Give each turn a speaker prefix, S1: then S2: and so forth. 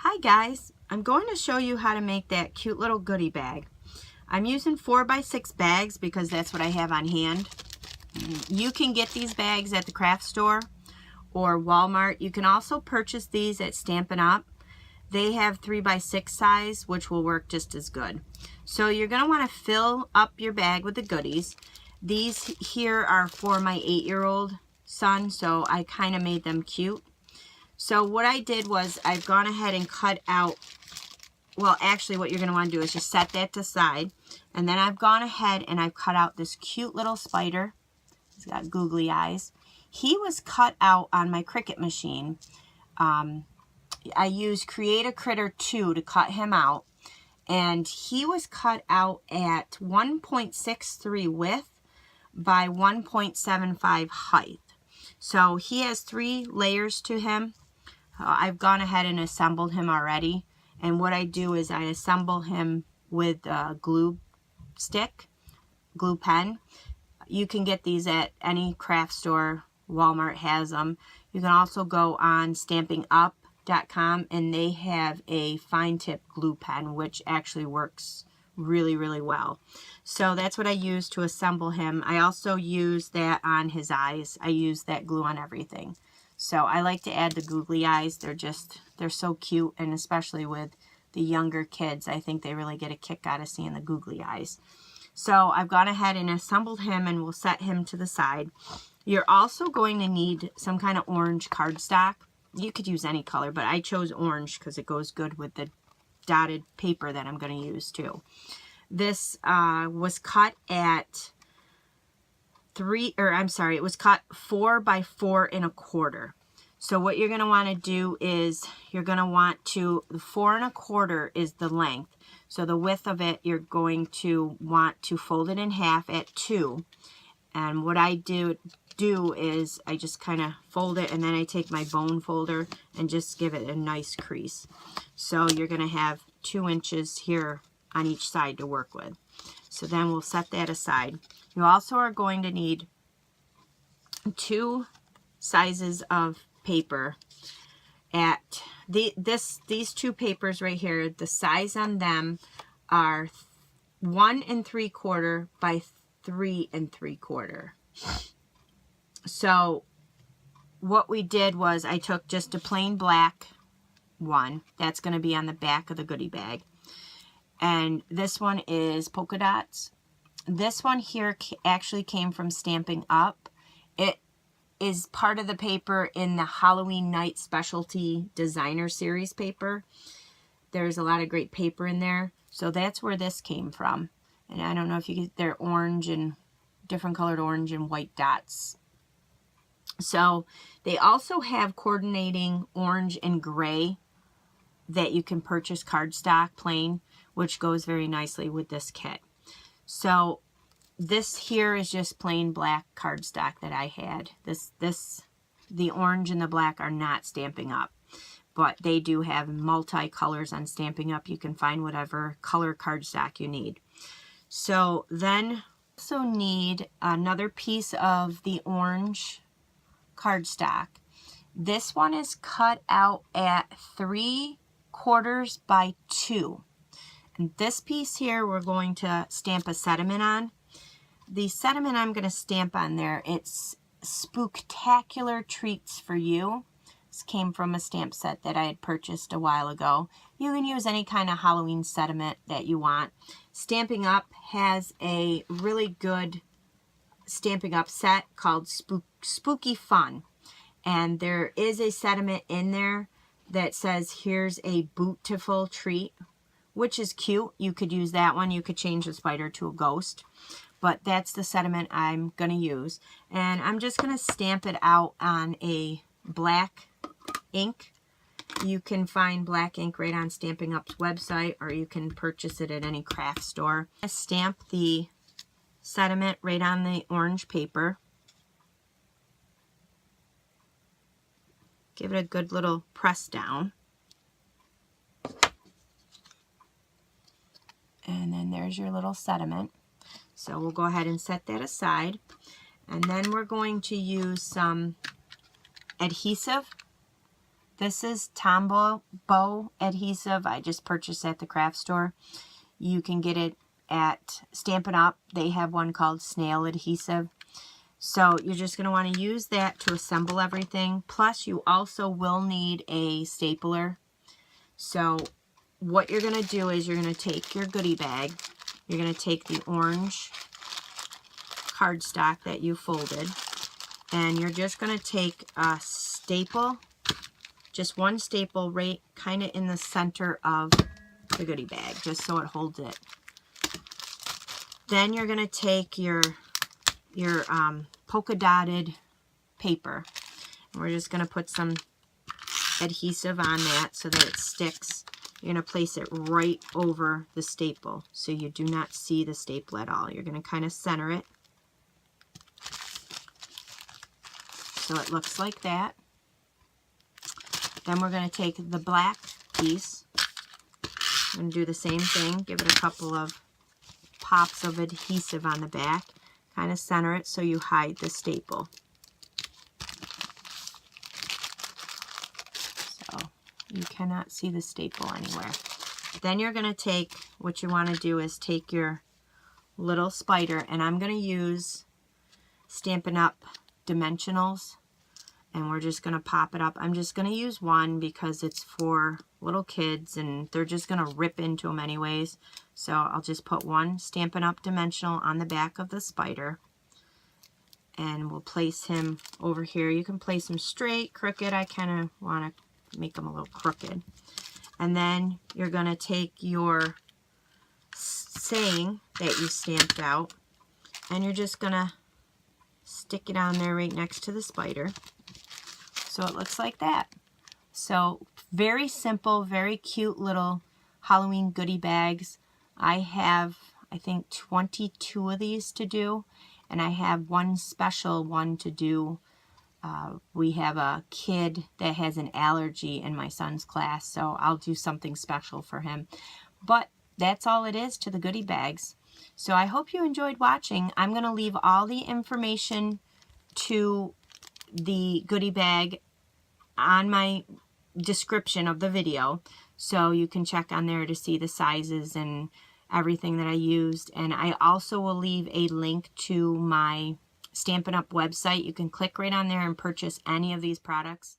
S1: Hi guys, I'm going to show you how to make that cute little goodie bag. I'm using 4x6 bags because that's what I have on hand. You can get these bags at the craft store or Walmart. You can also purchase these at Stampin' Up. They have 3x6 size, which will work just as good. So you're going to want to fill up your bag with the goodies. These here are for my 8-year-old son, so I kind of made them cute. So what I did was I've gone ahead and cut out, well actually what you're going to want to do is just set that to side. And then I've gone ahead and I've cut out this cute little spider. He's got googly eyes. He was cut out on my Cricut machine. I used Create a Critter 2 to cut him out. And he was cut out at 1.63 width by 1.75 height. So he has 3 layers to him. I've gone ahead and assembled him already, and what I do is I assemble him with a glue stick, glue pen. You can get these at any craft store. Walmart has them. You can also go on StampingUp.com and they have a fine tip glue pen which actually works really well. So that's what I use to assemble him. I also use that on his eyes. I use that glue on everything. So I like to add the googly eyes. They're so cute, and especially with the younger kids, I think they really get a kick out of seeing the googly eyes. So I've gone ahead and assembled him, and we'll set him to the side. You're also going to need some kind of orange cardstock. You could use any color, but I chose orange because it goes good with the dotted paper that I'm going to use too. This was cut at it was cut 4 by 4 1/4. So what you're going to want to do is you're going to want to, the 4 1/4 is the length. So the width of it, you're going to want to fold it in half at 2. And what I do is I just kind of fold it, and then I take my bone folder and just give it a nice crease. So you're going to have 2 inches here on each side to work with. So then we'll set that aside. You also are going to need 2 sizes of paper. At these 2 papers right here, the size on them are 1 3/4 by 3 3/4. So what we did was I took just a plain black one. That's going to be on the back of the goodie bag. And this one is polka dots. This one here actually came from Stampin' Up. It is part of the paper in the Halloween Night Specialty Designer Series paper. There's a lot of great paper in there. So that's where this came from. And I don't know if you get, they're orange and different colored orange and white dots. So they also have coordinating orange and gray that you can purchase cardstock plain, which goes very nicely with this kit. So this here is just plain black cardstock that I had. The orange and the black are not Stampin' Up, but they do have multi-colors on Stampin' Up. You can find whatever color cardstock you need. So then also need another piece of the orange cardstock. This one is cut out at 3/4 by 2. And this piece here we're going to stamp a sentiment on. The sentiment I'm going to stamp on there, it's Spooktacular Treats for You. This came from a stamp set that I had purchased a while ago. You can use any kind of Halloween sentiment that you want. Stampin' Up has a really good Stampin' Up set called Spooky Fun. And there is a sentiment in there that says, here's a beautiful treat, which is cute. You could use that one. You could change the spider to a ghost. But that's the sentiment I'm going to use. And I'm just going to stamp it out on a black ink. You can find black ink right on Stampin' Up's website, or you can purchase it at any craft store. I stamp the sentiment right on the orange paper. Give it a good little press down. And then there's your little sentiment. So we'll go ahead and set that aside. And then we're going to use some adhesive. This is Tombow adhesive. I just purchased at the craft store. You can get it at Stampin' Up. They have one called snail adhesive. So you're just going to want to use that to assemble everything. Plus you also will need a stapler. So what you're going to do is you're going to take your goodie bag. You're going to take the orange cardstock that you folded. And you're just going to take a staple, just one staple right kind of in the center of the goodie bag, just so it holds it. Then you're going to take your polka dotted paper. And we're just going to put some adhesive on that so that it sticks. You're going to place it right over the staple so you do not see the staple at all. You're going to kind of center it so it looks like that. Then we're going to take the black piece and do the same thing. Give it a couple of pops of adhesive on the back. Kind of center it so you hide the staple. So you cannot see the staple anywhere. Then you're going to take, what you want to do is take your little spider, and I'm going to use Stampin' Up! Dimensionals, and we're just going to pop it up. I'm just going to use one because it's for little kids and they're just going to rip into them anyways. So I'll just put one Stampin' Up! Dimensional on the back of the spider, and we'll place him over here. You can place him straight, crooked. I kind of want to make him a little crooked. And then you're going to take your saying that you stamped out, and you're just going to stick it on there right next to the spider. So it looks like that. So very simple, very cute little Halloween goodie bags. I have, I think, 22 of these to do, and I have one special one to do. We have a kid that has an allergy in my son's class, so I'll do something special for him. But that's all it is to the goodie bags. So I hope you enjoyed watching. I'm going to leave all the information to the goodie bag on my description of the video, so you can check on there to see the sizes and everything that I used. And I also will leave a link to my Stampin' Up! Website. You can click right on there and purchase any of these products.